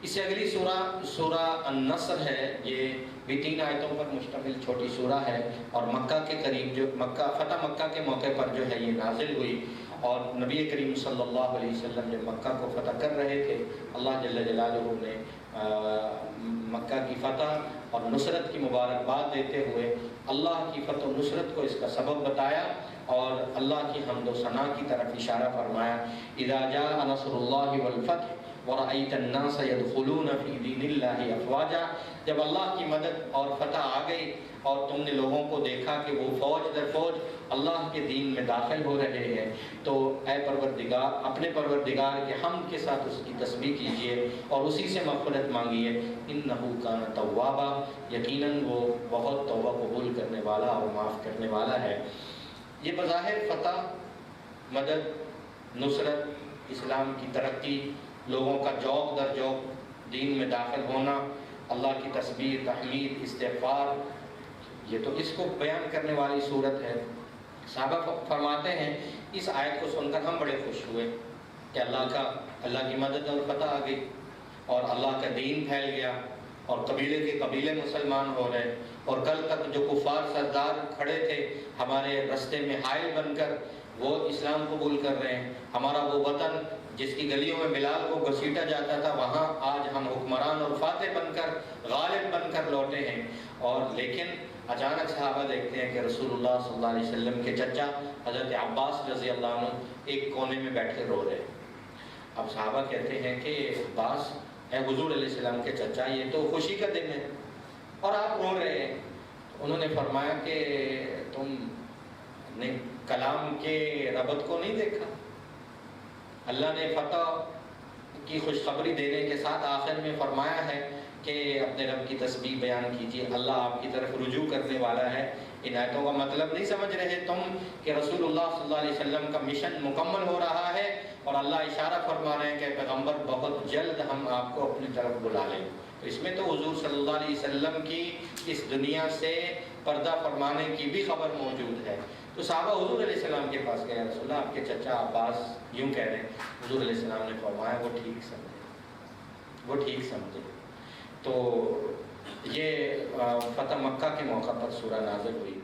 اس سے اگلی سورہ النصر ہے، یہ بھی 3 آیتوں پر مشتمل چھوٹی سورہ ہے، اور مکہ کے قریب جو فتح مکہ کے موقع پر جو ہے یہ نازل ہوئی، اور نبی کریم صلی اللہ علیہ وسلم جب مکہ کو فتح کر رہے تھے، اللہ جل جلالہ نے مکہ کی فتح اور نصرت کی مبارکباد دیتے ہوئے اللہ کی فتح و نصرت کو اس کا سبب بتایا، اور اللہ کی حمد و ثنا کی طرف اشارہ فرمایا، اذا جاء نصر اللہ والفتح وَرَأَيْتَ النَّاسَ يَدْخُلُونَ فِي دِينِ اللَّهِ أَفْوَاجًا، جب اللہ کی مدد اور فتح آ گئی اور تم نے لوگوں کو دیکھا کہ وہ فوج در فوج اللہ کے دین میں داخل ہو رہے ہیں، تو اے پروردگار، اپنے پروردگار کے حمد کے ساتھ اس کی تسبیح کیجئے اور اسی سے مغفرت مانگیے، إِنَّهُ كَانَ تَوَّابًا، یقیناً وہ بہت توبہ قبول کرنے والا اور معاف کرنے والا ہے۔ یہ بظاہر فتح، مدد، نصرت، اسلام کی ترقی، لوگوں کا ذوق در ذوق دین میں داخل ہونا، اللہ کی تسبیح، تحمید، استغفار، یہ تو اس کو بیان کرنے والی صورت ہے۔ صحابہ فرماتے ہیں اس آیت کو سن کر ہم بڑے خوش ہوئے کہ اللہ کی مدد اور فتح آ گئی، اور اللہ کا دین پھیل گیا، اور قبیلے کے قبیلے مسلمان ہو رہے، اور کل تک جو کفار سردار کھڑے تھے ہمارے رستے میں حائل بن کر، وہ اسلام قبول کر رہے ہیں۔ ہمارا وہ وطن جس کی گلیوں میں بلال کو گھسیٹا جاتا تھا، وہاں آج ہم حکمران اور فاتح بن کر، غالب بن کر لوٹے ہیں۔ اور لیکن اچانک صحابہ دیکھتے ہیں کہ رسول اللہ صلی اللہ علیہ وسلم کے چچا حضرت عباس رضی اللہ عنہ ایک کونے میں بیٹھے رو رہے ہیں۔ اب صحابہ کہتے ہیں کہ عباس، اے حضور علیہ السلام کے چچا، یہ تو خوشی کا دن ہے اور آپ رو رہے ہیں۔ انہوں نے فرمایا کہ تم نے کلام کے ربط کو نہیں دیکھا؟ اللہ نے فتح کی خوشخبری دینے کے ساتھ آخر میں فرمایا ہے کہ اپنے رب کی تسبیح بیان کیجیے، اللہ آپ کی طرف رجوع کرنے والا ہے۔ ان آیتوں کا مطلب نہیں سمجھ رہے تم کہ رسول اللہ صلی اللہ علیہ وسلم کا مشن مکمل ہو رہا ہے، اور اللہ اشارہ فرما رہے ہیں کہ پیغمبر بہت جلد ہم آپ کو اپنی طرف بلا لیں۔ تو اس میں تو حضور صلی اللہ علیہ وسلم کی اس دنیا سے پردہ فرمانے کی بھی خبر موجود ہے۔ تو صحابہ حضور علیہ السلام کے پاس گئے، رسول اللہ آپ کے چچا عباس یوں کہہ رہے ہیں۔ حضور علیہ السلام نے فرمایا وہ ٹھیک سمجھے۔ تو یہ فتح مکہ کے موقع پر سورہ نازل ہوئی۔